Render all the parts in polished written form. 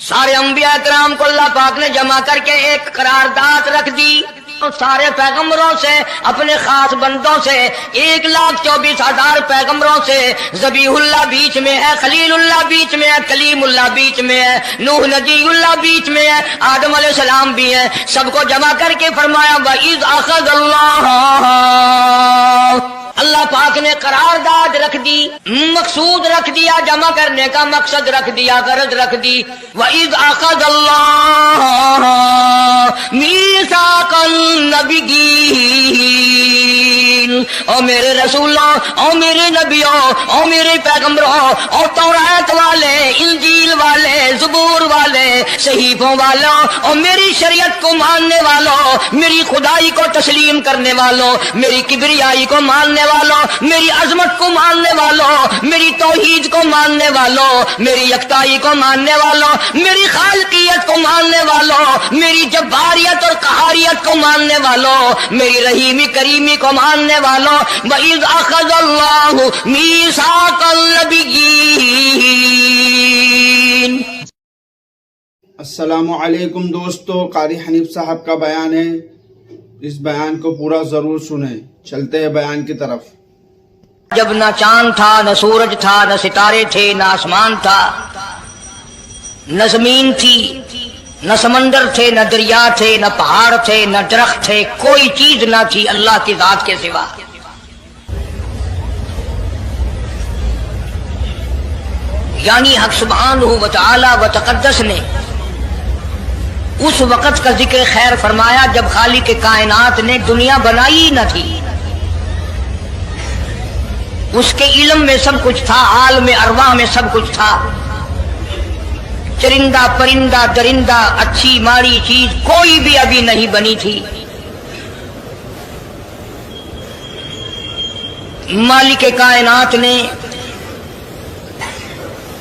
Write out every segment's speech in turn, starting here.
سارے انبیاء کرام کو اللہ پاک نے جمع کر کے ایک قرارداد رکھ دی، سارے پیغمبروں سے، اپنے خاص بندوں سے، 1,24,000 پیغمبروں سے، ذبیح اللہ بیچ میں ہے، خلیل اللہ بیچ میں ہے، کلیم اللہ بیچ میں ہے، نوح نبی اللہ بیچ میں ہے، آدم علیہ السلام بھی ہے، سب کو جمع کر کے فرمایا وَإِذْ أَخَذَ اللَّهُ، اللہ پاک نے قرارداد رکھ دی، مقصود رکھ دیا، جمع کرنے کا مقصد رکھ دیا، غرض رکھ دی، وَإِذْ أَخَذَ اللَّهُ مِيثَاقَ النَّبِيِّينَ، او میرے رسولوں، او میرے نبیوں، او میرے پیغمبروں، او تورات والے، انجیل والے، زبور والے، صحیفوں والوں، او میری شریعت کو ماننے والوں، میری خدائی کو تسلیم کرنے والوں، میری کبریائی کو ماننے والوں، میری عظمت کو ماننے والوں، میری توحید کو ماننے والوں، میری یکتائی کو ماننے والوں، میری خالقیت کو ماننے والوں، میری جباریت اور قہاریت کو ماننے والوں، میری رحیمی کریمی کو ماننے والوں، وَإِذْ أَخَذَ اللَّهُ مِيثَاقَ النَّبِيِّينَ۔ السلام علیکم دوستو، قاری حنیف صاحب کا بیان ہے، اس بیان کو پورا ضرور سنیں۔ چلتے ہیں بیان کی طرف۔ جب نہ چاند تھا، نہ سورج تھا، نہ ستارے تھے، نہ آسمان تھا، نہ زمین تھی، نہ سمندر تھے، نہ دریا تھے، نہ پہاڑ تھے، نہ درخت تھے، کوئی چیز نہ تھی اللہ کی ذات کے سوا۔ یعنی حق سبحانہ و تعالی و تقدس نے اس وقت کا ذکر خیر فرمایا جب خالق کائنات نے دنیا بنائی نہ تھی، اس کے علم میں سب کچھ تھا، عالم ارواح میں سب کچھ تھا، چرندہ پرندہ درندہ اچھی ماڑی چیز کوئی بھی ابھی نہیں بنی تھی۔ مالک کائنات نے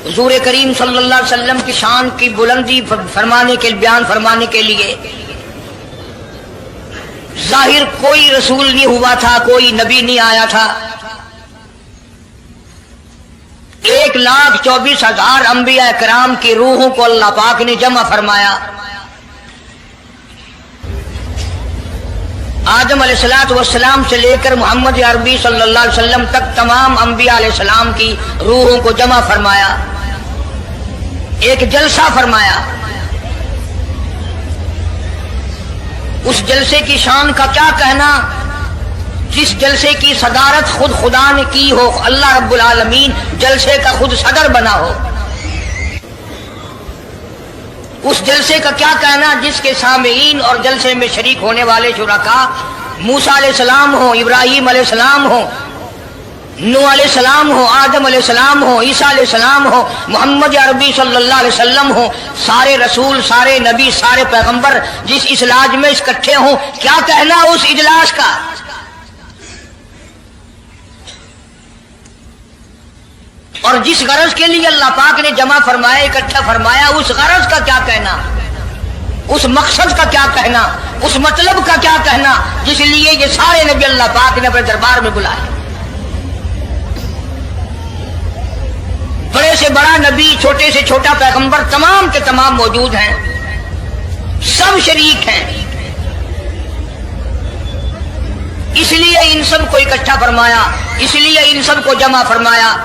حضور کریم صلی اللہ علیہ وسلم کی شان کی بلندی فرمانے کے بیان فرمانے کے لیے ظاہر کوئی رسول نہیں ہوا تھا، کوئی نبی نہیں آیا تھا، 1,24,000 انبیاء کرام کی روحوں کو اللہ پاک نے جمع فرمایا۔ آدم علیہ السلام سے لے کر محمد عربی صلی اللہ علیہ وسلم تک تمام انبیاء علیہ السلام کی روحوں کو جمع فرمایا، ایک جلسہ فرمایا۔ اس جلسے کی شان کا کیا کہنا، جس جلسے کی صدارت خود خدا نے کی ہو، اللہ رب العالمین جلسے کا خود صدر بنا ہو۔ اس جلسے کا کیا کہنا جس کے سامعین اور جلسے میں شریک ہونے والے شرکاء موسیٰ علیہ السلام ہو، ابراہیم علیہ السلام ہو، نوح علیہ السلام ہو، آدم علیہ السلام ہو، عیسیٰ علیہ السلام ہو، محمد عربی صلی اللہ علیہ وسلم ہو، سارے رسول، سارے نبی، سارے پیغمبر جس اجلاس میں اکٹھے ہوں، کیا کہنا اس اجلاس کا؟ اور جس غرض کے لیے اللہ پاک نے جمع فرمایا، اکٹھا فرمایا، اس غرض کا کیا کہنا، اس مقصد کا کیا کہنا، اس مطلب کا کیا کہنا جس لیے یہ سارے نبی اللہ پاک نے اپنے دربار میں بلائے۔ بڑے سے بڑا نبی، چھوٹے سے چھوٹا پیغمبر، تمام کے تمام موجود ہیں، سب شریک ہیں، اس لیے ان سب کو اکٹھا فرمایا، اس لیے ان سب کو جمع فرمایا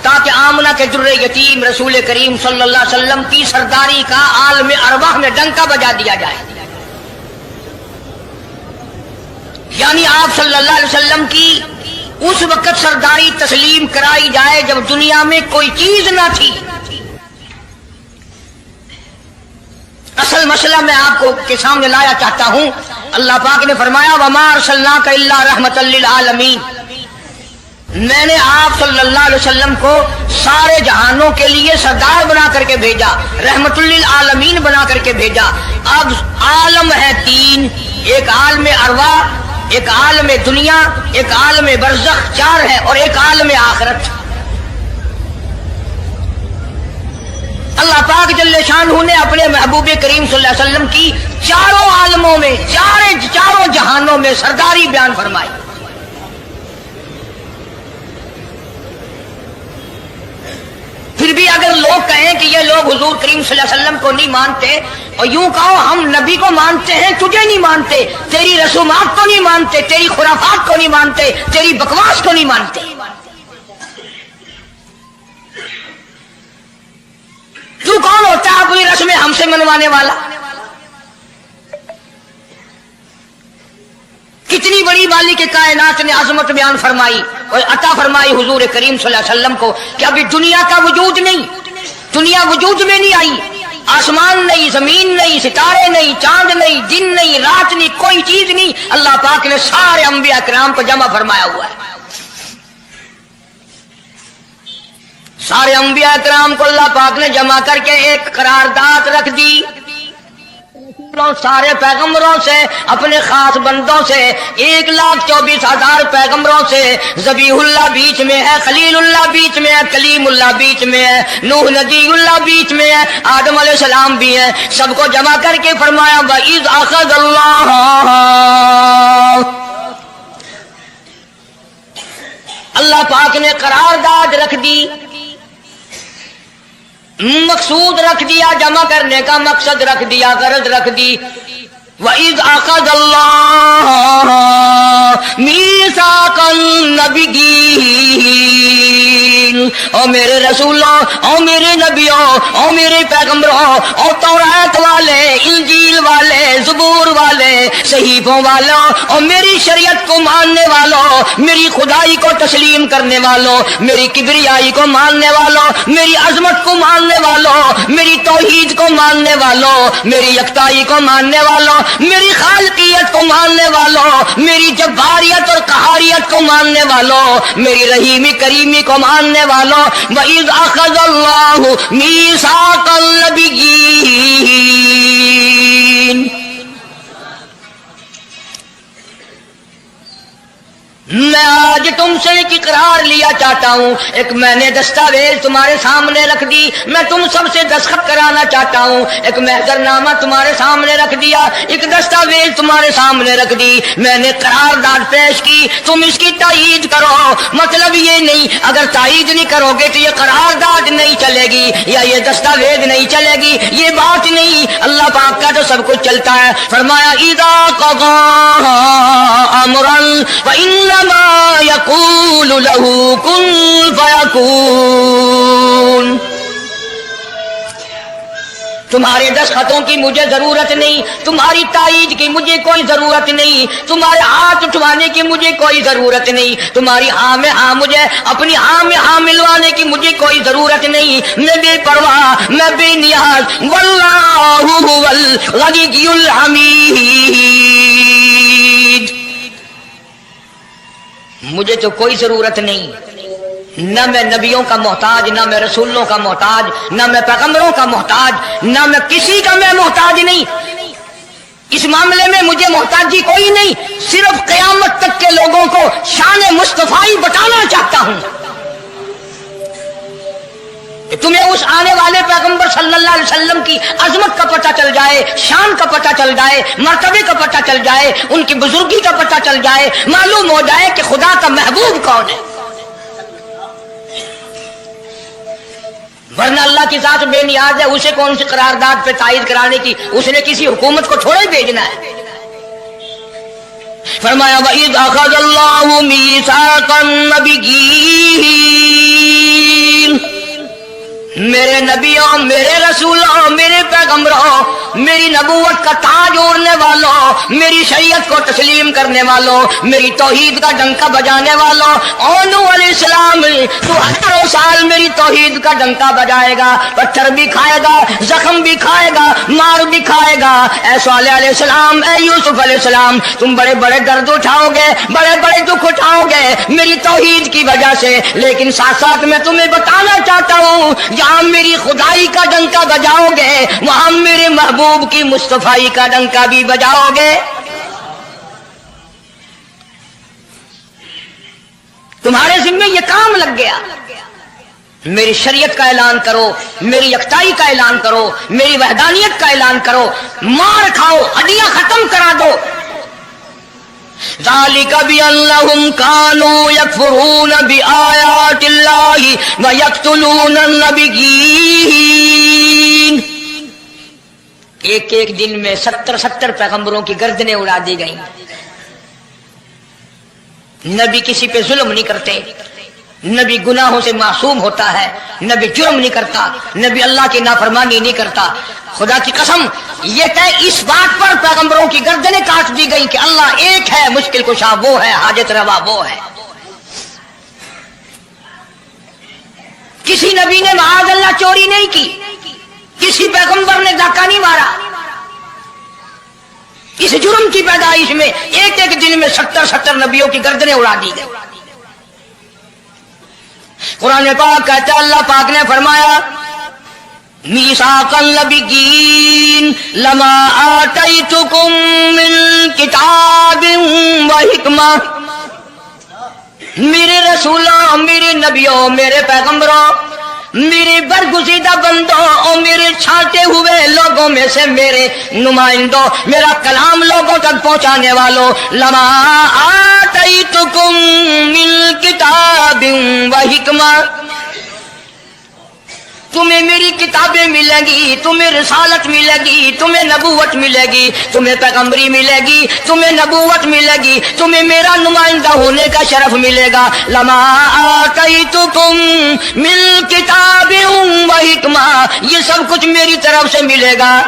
تاکہ آمنہ کے در یتیم رسول کریم صلی اللہ علیہ وسلم کی سرداری کا عالم ارواح میں ڈنکا بجا دیا جائے۔ یعنی آپ صلی اللہ علیہ وسلم کی اس وقت سرداری تسلیم کرائی جائے جب دنیا میں کوئی چیز نہ تھی۔ اصل مسئلہ میں آپ کو کے سامنے لایا چاہتا ہوں، اللہ پاک نے فرمایا وَمَا أَرْسَلْنَاكَ إِلَّا رَحْمَةً لِّلْعَالَمِينَ، میں نے آپ صلی اللہ علیہ وسلم کو سارے جہانوں کے لیے سردار بنا کر کے بھیجا، رحمت للعالمین بنا کر کے بھیجا۔ اب عالم ہے تین، ایک عالم ارواح، ایک عالم دنیا، ایک عالم برزخ، 4 ہے، اور ایک عالم آخرت۔ اللہ پاک جل شانہ نے اپنے محبوب کریم صلی اللہ علیہ وسلم کی چاروں عالموں میں، چاروں جہانوں میں سرداری بیان فرمائی۔ پھر بھی اگر اگر لوگ کہیں کہ یہ لوگ حضور کریم صلی اللہ علیہ وسلم کو نہیں مانتے اور یوں کہو ہم نبی کو مانتے ہیں تجھے نہیں مانتے، تیری رسومات کو نہیں مانتے، تیری خرافات کو نہیں مانتے، تیری بکواس کو نہیں مانتے، تو کون ہوتا ہے اپنی رسمیں ہم سے منوانے والا؟ کتنی بڑی مالک کائنات نے عظمت بیان فرمائی اور عطا فرمائی حضور کریم صلی اللہ علیہ وسلم کو کہ ابھی دنیا کا وجود نہیں، دنیا وجود میں نہیں آئی، آسمان نہیں، زمین نہیں، ستارے نہیں، چاند نہیں، دن نہیں، رات نہیں، کوئی چیز نہیں، اللہ پاک نے سارے انبیاء کرام کو جمع فرمایا ہوا ہے۔ سارے انبیاء کرام کو اللہ پاک نے جمع کر کے ایک قرارداد رکھ دی، سارے پیغمبروں سے، اپنے خاص بندوں سے، 1,24,000 پیغمبروں سے، ذبیح اللہ بیچ میں ہے، خلیل اللہ بیچ میں ہے، کلیم اللہ بیچ میں ہے، نوح نبی اللہ بیچ میں ہے، آدم علیہ السلام بھی ہیں، سب کو جمع کر کے فرمایا وَإِذْ أَخَذَ اللَّهُ، اللہ پاک نے قرارداد رکھ دی، مقصود رکھ دیا، جمع کرنے کا مقصد رکھ دیا، غرض رکھ دی، وَإِذْ أَخَذَ اللَّهُ مِيثَاقَ النَّبِيِّينَ، او میرے رسولوں، او میرے نبیوں، او میرے پیغمبروں، او تورات والے، انجیل والے، زبور والے، صحیفوں والوں، اور میری شریعت کو ماننے والوں، میری خدائی کو تسلیم کرنے والوں، میری کبریائی کو ماننے والوں، میری عظمت کو ماننے والوں، میری توحید کو ماننے والوں، میری یکتائی کو ماننے والوں، میری خالقیت کو ماننے والوں، میری جباریت اور قہاریت کو ماننے والوں، میری رحیمی کریمی کو ماننے والوں، وَإِذْ أَخَذَ اللَّهُ مِيثَاقَ النَّبِيِّينَ، میں آج تم سے ایک اقرار لیا چاہتا ہوں، ایک میں نے دستاویز تمہارے سامنے رکھ دی، میں تم سب سے دستخط کرانا چاہتا ہوں، ایک محضر نامہ تمہارے سامنے رکھ دیا، ایک دستاویز تمہارے سامنے رکھ دی، میں نے قرارداد پیش کی، تم اس کی تائید کرو۔ مطلب یہ نہیں اگر تائید نہیں کرو گے تو یہ قرارداد نہیں چلے گی یا یہ دستاویز نہیں چلے گی، یہ بات نہیں، اللہ پاک کا تو سب کچھ چلتا ہے۔ فرمایا اذا قضى امرا فانما يقول له كن فيكون، تمہارے دستخطوں کی مجھے ضرورت نہیں، تمہاری تائید کی مجھے کوئی ضرورت نہیں، تمہارے ہاتھ اٹھوانے کی مجھے کوئی ضرورت نہیں، تمہاری ہاں میں ہاں مجھے اپنی ہاں میں ہاں ملوانے کی مجھے کوئی ضرورت نہیں، میں بے پرواہ، میں بے نیاز، واللہ هو الغنی الحمید، مجھے تو کوئی ضرورت نہیں، نہ میں نبیوں کا محتاج، نہ میں رسولوں کا محتاج، نہ میں پیغمبروں کا محتاج، نہ میں کسی کا میں محتاج نہیں، اس معاملے میں مجھے محتاجی کوئی نہیں، صرف قیامت تک کے لوگوں کو شان مصطفی بتانا چاہتا ہوں کہ تمہیں اس آنے والے پیغمبر صلی اللہ علیہ وسلم کی عظمت کا پتہ چل جائے، شان کا پتہ چل جائے، مرتبے کا پتہ چل جائے، ان کی بزرگی کا پتہ چل جائے، معلوم ہو جائے کہ خدا کا محبوب کون ہے، ورنہ اللہ کی ذات بے نیاز ہے، اسے کون سی قرارداد پہ تائید کرانے کی، اس نے کسی حکومت کو تھوڑا ہی بھیجنا ہے۔ فرمایا وَإِذْ أَخَذَ اللَّهُ مِيثَاقَ النَّبِيِّينَ، میرے نبیوں، میرے رسولوں، میرے پیغمبروں، میری نبوت کا تاج اوڑھنے والوں، میری شریعت کو تسلیم کرنے والوں، میری توحید کا ڈنکا بجانے والوں، نوح علیہ السلام تو 18 سال میری توحید کا ڈنکا بجائے گا، پتھر بھی کھائے گا، زخم بھی کھائے گا، مار بھی کھائے گا، اے صالح علیہ السلام، اے یوسف علیہ السلام، تم بڑے بڑے درد اٹھاؤ گے، بڑے بڑے دکھ اٹھاؤ گے میری توحید کی وجہ سے، لیکن ساتھ ساتھ میں تمہیں بتانا چاہتا ہوں جہاں میری خدائی کا ڈنکا بجاؤ گے وہاں میرے محبوب کی مصطفی کا ڈنکا بھی بجاؤ گے۔ تمہارے ذمہ یہ کام لگ گیا، میری شریعت کا اعلان کرو، میری یکتائی کا اعلان کرو، میری وحدانیت کا اعلان کرو، مار کھاؤ، ہڈیاں ختم کرا دو، ذالک بأنہم کانوا یکفرون بآیات اللہ ویقتلون النبیین. ایک ایک دن میں 70 پیغمبروں کی گردنیں اڑا دی گئیں. نبی کسی پہ ظلم نہیں کرتے، نبی گناہوں سے معصوم ہوتا ہے، نبی جرم نہیں کرتا، نبی اللہ کی نافرمانی نہیں کرتا. خدا کی قسم یہ طے اس بات پر پیغمبروں کی گردنیں کاٹ دی گئی کہ اللہ ایک ہے، مشکل کشا وہ ہے، حاجت روا وہ ہے. کسی نبی نے معاذ اللہ چوری نہیں کی، کسی پیغمبر نے ڈاکہ نہیں مارا. اس جرم کی پیدائش میں ایک ایک دن میں 70 نبیوں کی گردنیں اڑا دی گئی. قرآن پاک کہتا ہے اللہ پاک نے فرمایا میثاق النبیین لما آتیتکم من کتاب و حکمہ. میرے رسولوں، میرے نبیوں، میرے پیغمبروں، میرے برگزیدہ بندوں اور میرے چھانٹے ہوئے لوگوں میں سے میرے نمائندوں، میرا کلام لوگوں تک پہنچانے والوں، لما آتیتکم من کتاب و حکمہ، تمہیں میری کتابیں ملیں گی، تمہیں رسالت ملے گی، تمہیں نبوت ملے گی، تمہیں پیغمبری ملے گی، تمہیں نبوت ملے گی، تمہیں میرا نمائندہ ہونے کا شرف ملے گا. لما آتیتکم من کتاب و حکمہ، یہ سب کچھ میری طرف سے ملے گا.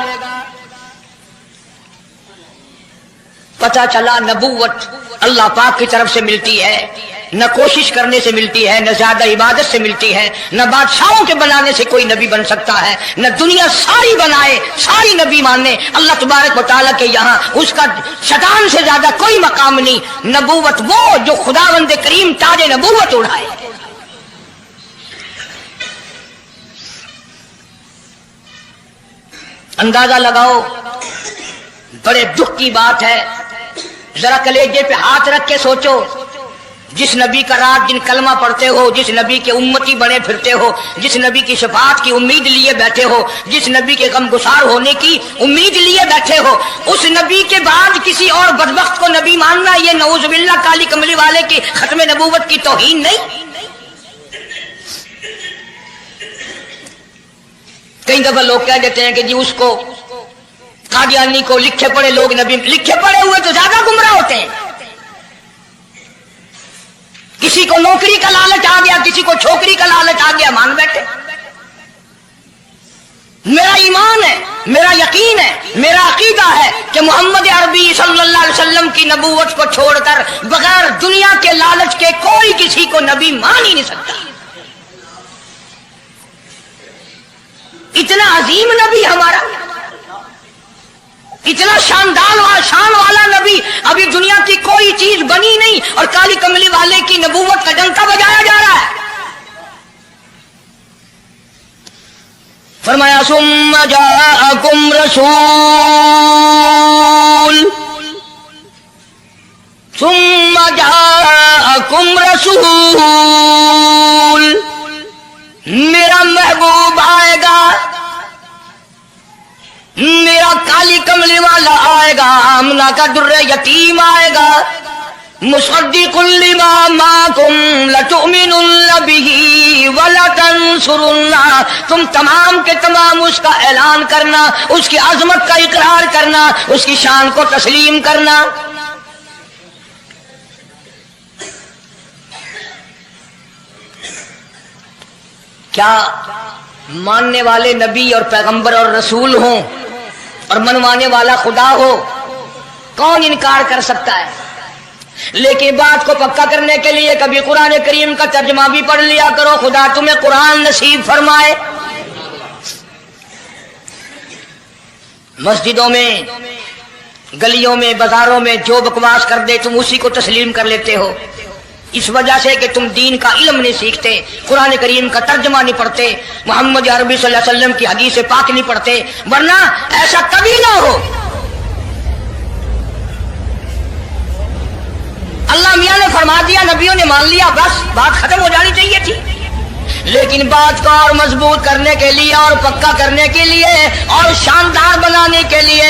پتہ چلا نبوت اللہ پاک کی طرف سے ملتی ہے، نہ کوشش کرنے سے ملتی ہے، نہ زیادہ عبادت سے ملتی ہے، نہ بادشاہوں کے بنانے سے کوئی نبی بن سکتا ہے، نہ دنیا ساری بنائے ساری نبی مانے اللہ تبارک و تعالیٰ کے یہاں اس کا شیطان سے زیادہ کوئی مقام نہیں. نبوت وہ جو خداوند کریم تاج نبوت اڑائے. اندازہ لگاؤ، بڑے دکھ کی بات ہے. ذرا کلیجے پہ ہاتھ رکھ کے سوچو، جس نبی کا رات دن کلمہ پڑھتے ہو، جس نبی کے امتی بنے پھرتے ہو، جس نبی کی شفاعت کی امید لیے بیٹھے ہو، جس نبی کے غم گسار ہونے کی امید لیے بیٹھے ہو، اس نبی کے بعد کسی اور بدبخت کو نبی ماننا یہ نعوذ باللہ کالی کملی والے کی ختم نبوت کی توہین نہیں؟ کئی دفعہ لوگ کہہ دیتے ہیں کہ جی اس کو قادیانی کو لکھے پڑے لوگ نبی، لکھے پڑے ہوئے تو زیادہ گمراہ ہوتے ہیں. کسی کو نوکری کا لالچ آ گیا، کسی کو چھوکری کا لالچ آ گیا، مان بیٹھے. میرا ایمان ہے، میرا یقین ہے، میرا عقیدہ ہے کہ محمد عربی صلی اللہ علیہ وسلم کی نبوت کو چھوڑ کر بغیر دنیا کے لالچ کے کوئی کسی کو نبی مان ہی نہیں سکتا. اتنا عظیم نبی ہمارا، اتنا شان والا نبی، ابھی دنیا کی کوئی چیز بنی نہیں اور کالی کملی والے کی نبوت کا ڈنکا بجایا جا رہا ہے. فرمایا ثم جاءکم رسول، میرا محبوب آئے گا، میرا کالی کملی والا آئے گا، آمنہ کا در یتیم آئے گا. مصدق لما معکم لتؤمنن بہ ولتنصرنہ، تم تمام کے تمام اس کا اعلان کرنا، اس کی عظمت کا اقرار کرنا، اس کی شان کو تسلیم کرنا. کیا ماننے والے نبی اور پیغمبر اور رسول ہوں اور منوانے والا خدا ہو، کون انکار کر سکتا ہے؟ لیکن بات کو پکا کرنے کے لیے کبھی قرآن کریم کا ترجمہ بھی پڑھ لیا کرو. خدا تمہیں قرآن نصیب فرمائے. مسجدوں میں، گلیوں میں، بازاروں میں جو بکواس کر دے تم اسی کو تسلیم کر لیتے ہو، اس وجہ سے کہ تم دین کا علم نہیں سیکھتے، قرآن کریم کا ترجمہ نہیں پڑھتے، محمد عربی صلی اللہ علیہ وسلم کی حدیث پاک نہیں پڑھتے. ورنہ ایسا کبھی نہ ہو. اللہ میاں نے فرما دیا، نبیوں نے مان لیا، بس بات ختم ہو جانی چاہیے تھی. لیکن بات کو اور مضبوط کرنے کے لیے اور پکا کرنے کے لیے اور شاندار بنانے کے لیے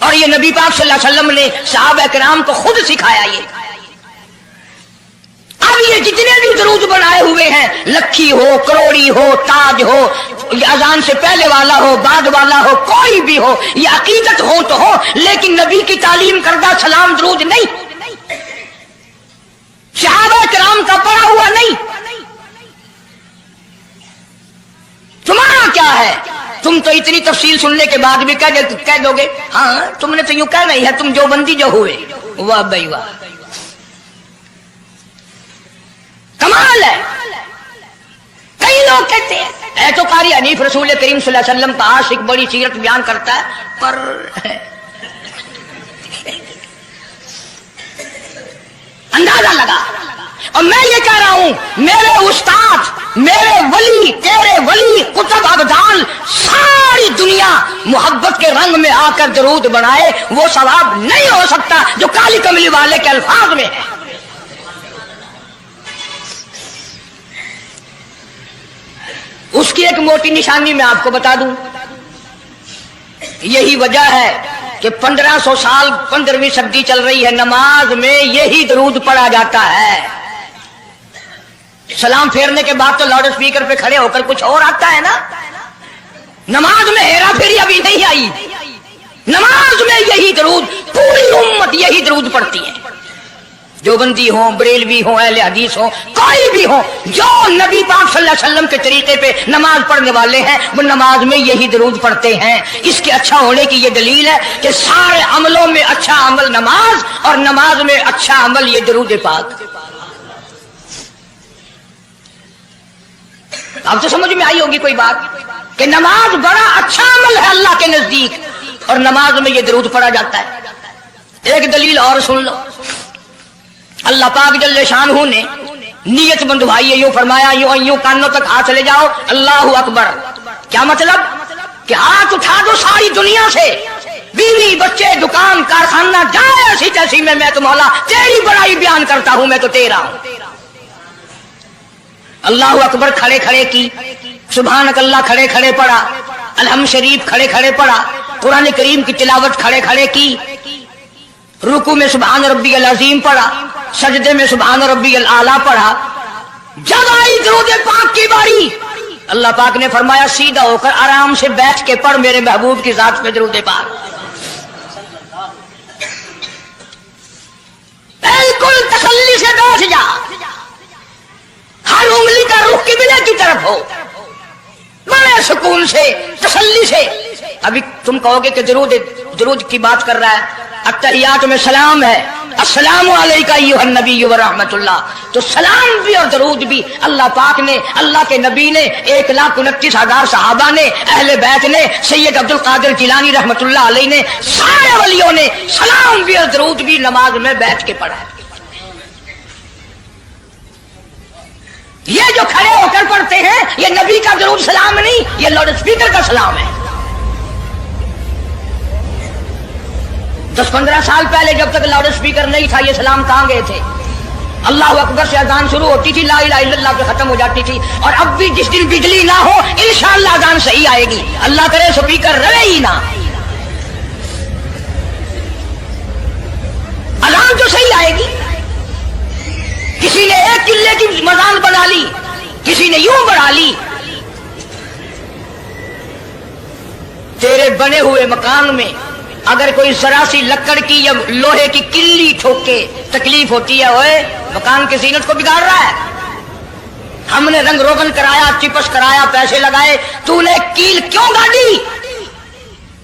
اور یہ نبی پاک صلی اللہ علیہ وسلم نے صحابہ کرام کو خود سکھایا یہ. اب یہ جتنے بھی درود بنائے ہوئے ہیں، لکھی ہو، کروڑی ہو، تاج ہو، یہ اذان سے پہلے والا ہو، بعد والا ہو، کوئی بھی ہو، یہ عقیدت ہو تو ہو، لیکن نبی کی تعلیم کردہ سلام درود نہیں، صحابہ کرام کا پڑھا ہوا نہیں. تمہارا کیا ہے؟ تم تو اتنی تفصیل سننے کے بعد بھی کہہ دو گے ہاں تم نے تو یوں کہہ نہیں ہے، تم جو بندی جو ہوئے. واہ بھائی واہ، کمال ہے. کئی لوگ کہتے ہیں اے تو قاری حنیف رسول کریم صلی اللہ علیہ وسلم کا عاشق بڑی سیرت بیان کرتا ہے، پر اندازہ لگا. اور میں یہ کہہ رہا ہوں میرے استاد، میرے ولی، تیرے ولی، کتب ابدال، ساری دنیا محبت کے رنگ میں آ کر درود بنائے، وہ ثواب نہیں ہو سکتا جو کالی کملی والے کے الفاظ میں ہے. اس کی ایک موٹی نشانی میں آپ کو بتا دوں. یہی وجہ ہے کہ 1500 سال 15ویں صدی چل رہی ہے، نماز میں یہی درود پڑھا جاتا ہے. سلام پھیرنے کے بعد تو لاؤڈ اسپیکر پہ کھڑے ہو کر کچھ اور آتا ہے نا. نماز میں ہیرا پھیری ابھی نہیں آئی، نماز میں یہی درود، پوری امت یہی درود پڑھتی ہے. جو بندی ہوں، بریلوی ہوں، اہل حدیث ہوں، کوئی بھی ہو، جو نبی پاک صلی اللہ علیہ وسلم کے طریقے پہ نماز پڑھنے والے ہیں وہ نماز میں یہی درود پڑھتے ہیں. اس کے اچھا ہونے کی یہ دلیل ہے کہ سارے عملوں میں اچھا عمل نماز، اور نماز میں اچھا عمل یہ درود پاک. اب تو سمجھ میں آئی ہوگی کوئی بات کہ نماز بڑا اچھا عمل ہے اللہ کے نزدیک، اور نماز میں یہ درود پڑھا جاتا ہے. ایک دلیل اور سن لو. اللہ پاک جل شانہ نے نیت بندھوائی ہے، یوں فرمایا یوں کانوں تک ہاتھ لے جاؤ، اللہ اکبر. کیا مطلب؟ کہ ہاتھ اٹھا دو ساری دنیا سے، بیوی بچے دکان کارخانہ جائے ایسی تیسی میں تو مولا تیری بڑائی بیان کرتا ہوں، میں تو تیرا ہوں. اللہ اکبر کھڑے کھڑے کی، سبحانک اللہ کھڑے کھڑے پڑھا، الحمد شریف کھڑے کھڑے پڑھا، قرآن کریم کی تلاوت کھڑے کھڑے کی، رکوع میں سبحان ربی العظیم پڑھا، سجدے میں سبحان ربی الاعلیٰ پڑھا. جب آئی درود پاک کی باری، اللہ پاک نے فرمایا سیدھا ہو کر آرام سے بیٹھ کے پڑھ میرے محبوب کی ذات پہ درود پاک. بالکل تسلی سے بیٹھ جا، ہر انگلی کا رخ قبلے کی طرف ہو، بڑے سکون سے تسلی سے. ابھی تم کہو گے کہ درود کی بات کر رہا ہے، التحیات میں سلام ہے، السلام علیکہ ایھا النبی ورحمۃ اللہ، تو سلام بھی اور درود بھی اللہ پاک نے، اللہ کے نبی نے، 1,29,000 صحابہ نے، اہل بیت نے، سید عبد القادر جیلانی رحمۃ اللہ علیہ نے، سارے ولیوں نے سلام بھی اور درود بھی نماز میں بیٹھ کے پڑھا ہے. یہ جو کھڑے ہو کر پڑھتے ہیں یہ نبی کا درود سلام نہیں، یہ لاؤڈ اسپیکر کا سلام ہے. 10-15 سال پہلے جب تک لاؤڈ اسپیکر نہیں تھا یہ سلام کہاں گئے تھے؟ اللہ اکبر سے اذان شروع ہوتی تھی، لا الہ الا اللہ پہ ختم ہو جاتی تھی. اور اب بھی جس دن بجلی نہ ہو انشاءاللہ اذان صحیح آئے گی، اللہ کرے اسپیکر رہے ہی نہ، اذان تو صحیح آئے گی. کسی نے ایک قلعے کی مزان بنا لی، کسی نے یوں بڑھا لی. تیرے بنے ہوئے مکان میں اگر کوئی ذرا سی لکڑ کی یا لوہے کی کلی ٹھوک کے تکلیف ہوتی ہے، اوئے مکان کی زینت کو بگاڑ رہا ہے. ہم نے رنگ روگن کرایا، چپس کرایا، پیسے لگائے، تو نے کیل کیوں گاڑی؟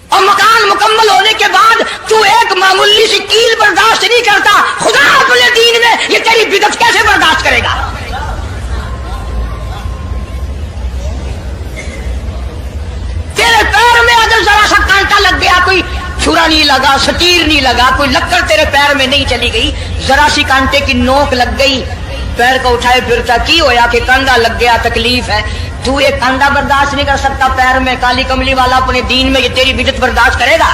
اور مکان مکمل ہونے کے بعد تو ایک معمولی سی کیل برداشت نہیں کرتا، خدا اپنے دین میں یہ تیری بدعت کیسے برداشت کرے گا؟ تیرے پیر میں اگر ذرا سا کانٹا لگ گیا، کوئی چھرا نہیں لگا، سٹیر نہیں لگا، کوئی لکڑ تیرے پیر میں نہیں چلی گئی، ذرا سی کانٹے کی نوک لگ گئی، پیر کو اٹھائے پھرتا کی ہویا کہ کاندھا لگ گیا، تکلیف ہے، تو یہ کاندھا برداشت نہیں کر سکتا پیر میں، کالی کملی والا اپنے دین میں یہ تیری بدعت برداشت کرے گا؟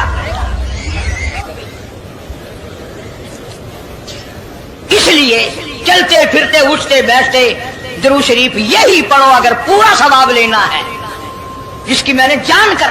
اس لیے چلتے پھرتے اٹھتے بیٹھتے درود شریف یہی پڑھو اگر پورا ثواب لینا ہے، جس کی میں نے جان کر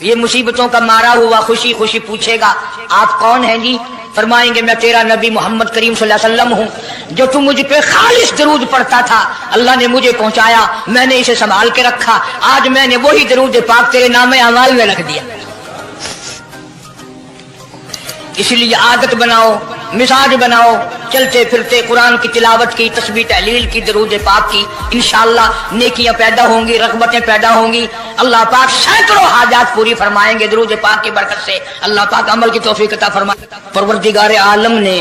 یہ مصیبتوں کا مارا ہوا خوشی خوشی پوچھے گا آپ کون ہیں جی؟ فرمائیں گے میں تیرا نبی محمد کریم صلی اللہ علیہ وسلم ہوں، جو تم مجھ پہ خالص درود پڑھتا تھا، اللہ نے مجھے پہنچایا، میں نے اسے سنبھال کے رکھا، آج میں نے وہی درود پاک تیرے نام اعمال میں رکھ دیا۔ اس لیے عادت بناؤ، مزاج بناؤ، چلتے پھرتے قرآن کی تلاوت کی، تسبیح تحلیل کی، درود پاک کی، انشاءاللہ نیکیاں پیدا ہوں گی، رغبتیں پیدا ہوں گی، اللہ پاک سینکڑوں حاجات پوری فرمائیں گے درود پاک کی برکت سے، اللہ پاک عمل کی توفیق عطا فرمائے۔ پروردگار عالم نے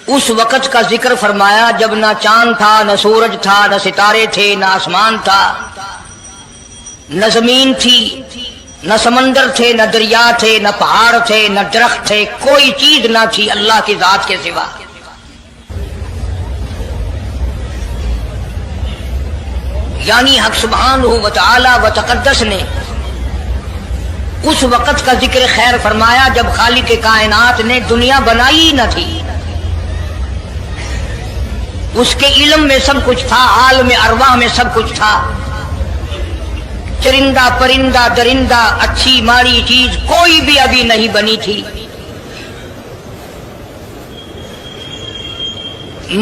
اس وقت کا ذکر فرمایا جب نہ چاند تھا، نہ سورج تھا، نہ ستارے تھے، نہ آسمان تھا، نہ زمین تھی، نہ سمندر تھے، نہ دریا تھے، نہ پہاڑ تھے، نہ درخت تھے، کوئی چیز نہ تھی اللہ کی ذات کے سوا۔ یعنی حق سبحانہ و تعالی و تقدس نے اس وقت کا ذکر خیر فرمایا جب خالق کائنات نے دنیا بنائی نہ تھی، اس کے علم میں سب کچھ تھا، عالم ارواح میں سب کچھ تھا، چرندہ پرندہ درندہ اچھی ماڑی چیز کوئی بھی ابھی نہیں بنی تھی۔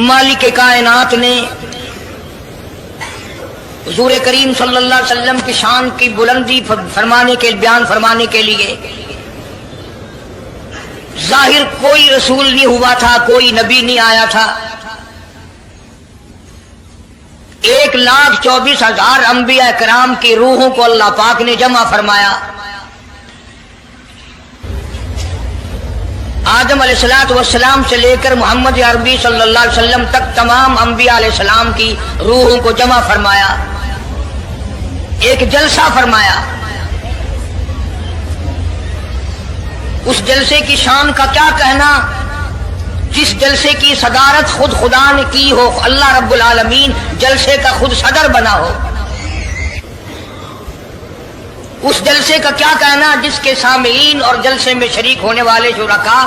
مالک کائنات نے حضور کریم صلی اللہ علیہ وسلم کی شان کی بلندی فرمانے کے بیان فرمانے کے لیے ظاہر کوئی رسول نہیں ہوا تھا، کوئی نبی نہیں آیا تھا، 1,24,000 انبیاء کرام کی روحوں کو اللہ پاک نے جمع فرمایا۔ آدم علیہ السلام سے لے کر محمد عربی صلی اللہ علیہ وسلم تک تمام انبیاء علیہ السلام کی روحوں کو جمع فرمایا، ایک جلسہ فرمایا۔ اس جلسے کی شان کا کیا کہنا، جس جلسے کی صدارت خود خدا نے کی ہو، اللہ رب العالمین جلسے کا خود صدر بنا ہو۔ اس جلسے کا کیا کہنا جس کے سامعین اور جلسے میں شریک ہونے والے شرکاء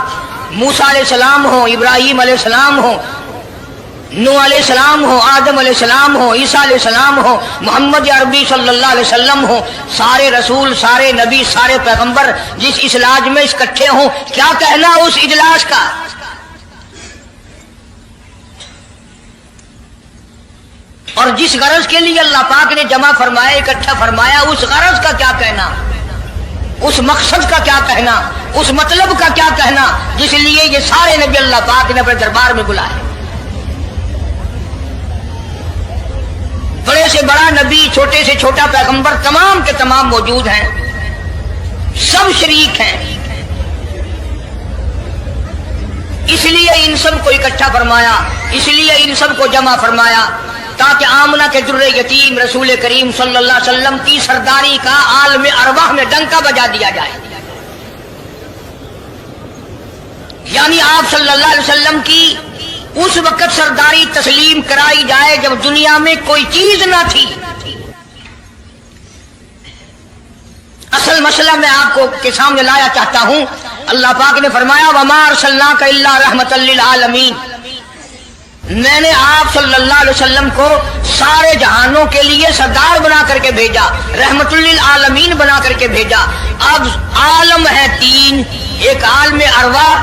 موسیٰ علیہ السلام ہوں، ابراہیم علیہ السلام ہوں، نوح علیہ السلام ہوں، آدم علیہ السلام ہوں، عیسیٰ علیہ السلام ہوں، محمد عربی صلی اللہ علیہ وسلم ہوں، سارے رسول، سارے نبی، سارے پیغمبر جس اجلاس میں اکٹھے ہوں، کیا کہنا اس اجلاس کا؟ اور جس غرض کے لیے اللہ پاک نے جمع فرمایا، اکٹھا فرمایا، اس غرض کا کیا کہنا، اس مقصد کا کیا کہنا، اس مطلب کا کیا کہنا جس لیے یہ سارے نبی اللہ پاک نے اپنے دربار میں بلائے۔ بڑے سے بڑا نبی، چھوٹے سے چھوٹا پیغمبر، تمام کے تمام موجود ہیں، سب شریک ہیں، اس لیے ان سب کو اکٹھا فرمایا، اس لیے ان سب کو جمع فرمایا تاکہ آمنہ کے در یتیم رسول کریم صلی اللہ علیہ وسلم کی سرداری کا عالم ارواح میں ڈنکا بجا دیا جائے۔ یعنی آپ صلی اللہ علیہ وسلم کی اس وقت سرداری تسلیم کرائی جائے جب دنیا میں کوئی چیز نہ تھی۔ اصل مسئلہ میں آپ کو کے سامنے لایا چاہتا ہوں، اللہ پاک نے فرمایا وَمَا أَرْسَلْنَاكَ إِلَّا رَحْمَةً لِّلْعَالَمِينَ، میں نے آپ صلی اللہ علیہ وسلم کو سارے جہانوں کے لیے سردار بنا کر کے بھیجا، رحمت للعالمین بنا کر کے بھیجا۔ اب عالم ہے تین، ایک عالم ارواح،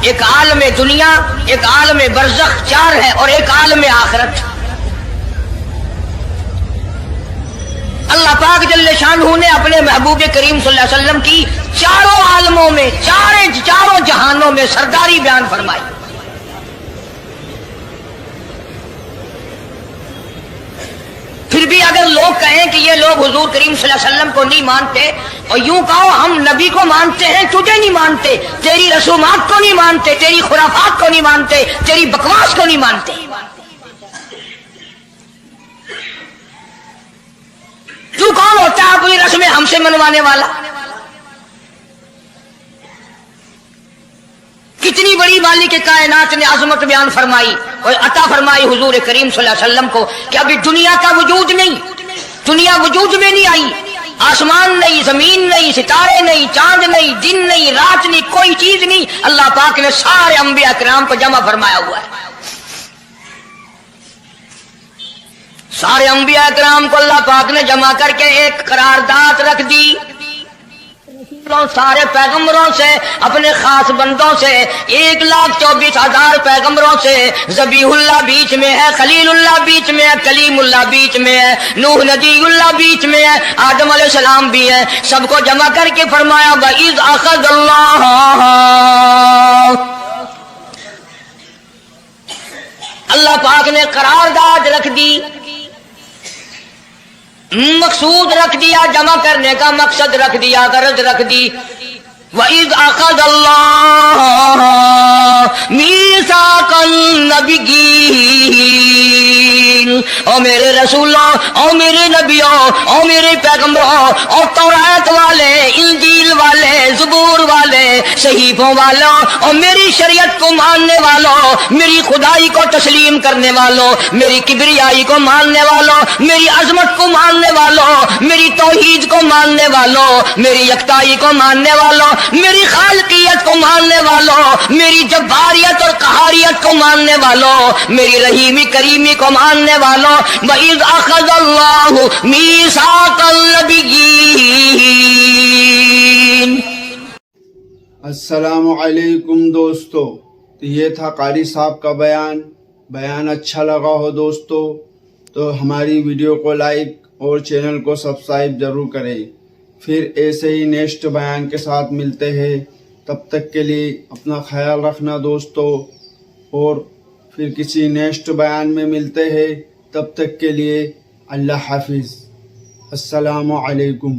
ایک عالم دنیا، ایک عالم برزخ، چار ہے، اور ایک عالم آخرت۔ اللہ پاک جل شانہ نے اپنے محبوب کریم صلی اللہ علیہ وسلم کی چاروں عالموں میں، چاروں جہانوں میں سرداری بیان فرمائی۔ پھر بھی اگر لوگ کہیں کہ یہ لوگ حضور کریم صلی اللہ علیہ وسلم کو نہیں مانتے، اور یوں کہو ہم نبی کو مانتے ہیں، تجھے نہیں مانتے، تیری رسومات کو نہیں مانتے، تیری خرافات کو نہیں مانتے، تیری بکواس کو نہیں مانتے۔ تو کون ہوتا ہے اپنی رسمیں ہم سے منوانے والا؟ کتنی بڑی مالک کائنات نے عظمت بیان فرمائی اور عطا فرمائی حضور کریم صلی اللہ علیہ وسلم کو کہ ابھی دنیا کا وجود نہیں، دنیا وجود میں نہیں آئی، آسمان نہیں، زمین نہیں، ستارے نہیں، چاند نہیں، دن نہیں، رات نہیں، کوئی چیز نہیں، اللہ پاک نے سارے انبیاء کرام کو جمع فرمایا ہوا ہے۔ سارے انبیاء کرام کو اللہ پاک نے جمع کر کے ایک قرارداد رکھ دی، رسولوں سارے پیغمبروں سے اپنے خاص بندوں سے 1,24,000 پیغمبروں سے ذبیح اللہ بیچ میں ہے، خلیل اللہ بیچ میں ہے، کلیم اللہ بیچ میں ہے، نوح نبی اللہ بیچ میں ہے، آدم علیہ السلام بھی ہے، سب کو جمع کر کے فرمایا وَإِذْ أَخَذَ اللَّهُ، اللہ پاک نے قرارداد رکھ دی، مقصود رکھ دیا، جمع کرنے کا مقصد رکھ دیا، غرض رکھ دی۔ وَإِذْ أَخَذَ اللَّهُ مِيثَاقَ النَّبِيِّينَ، او میرے رسولوں، او میرے نبیوں، او میرے پیغمبروں، اور تورات والے، انجیل والے، زبور والے، صحیفوں والوں، اور میری شریعت کو ماننے والوں، میری خدائی کو تسلیم کرنے والوں، میری کبریائی کو ماننے والوں، میری عظمت کو ماننے والوں، میری توحید کو ماننے والوں، میری یکتائی کو ماننے والوں، میری خالقیت کو ماننے والوں، میری جباریت اور قہاریت کو ماننے والوں، میری رحیمی کریمی کو ماننے والوں، وَإِذْ أَخَذَ اللَّهُ مِيثَاقَ النَّبِيِّينَ۔ السلام علیکم دوستو، تو یہ تھا قاری صاحب کا بیان اچھا لگا ہو دوستو تو ہماری ویڈیو کو لائک اور چینل کو سبسکرائب ضرور کریں، پھر ایسے ہی نیکسٹ بیان کے ساتھ ملتے ہیں، تب تک کے لیے اپنا خیال رکھنا دوستو، اور پھر کسی نیکسٹ بیان میں ملتے ہیں، تب تک کے لیے اللہ حافظ، السلام علیکم۔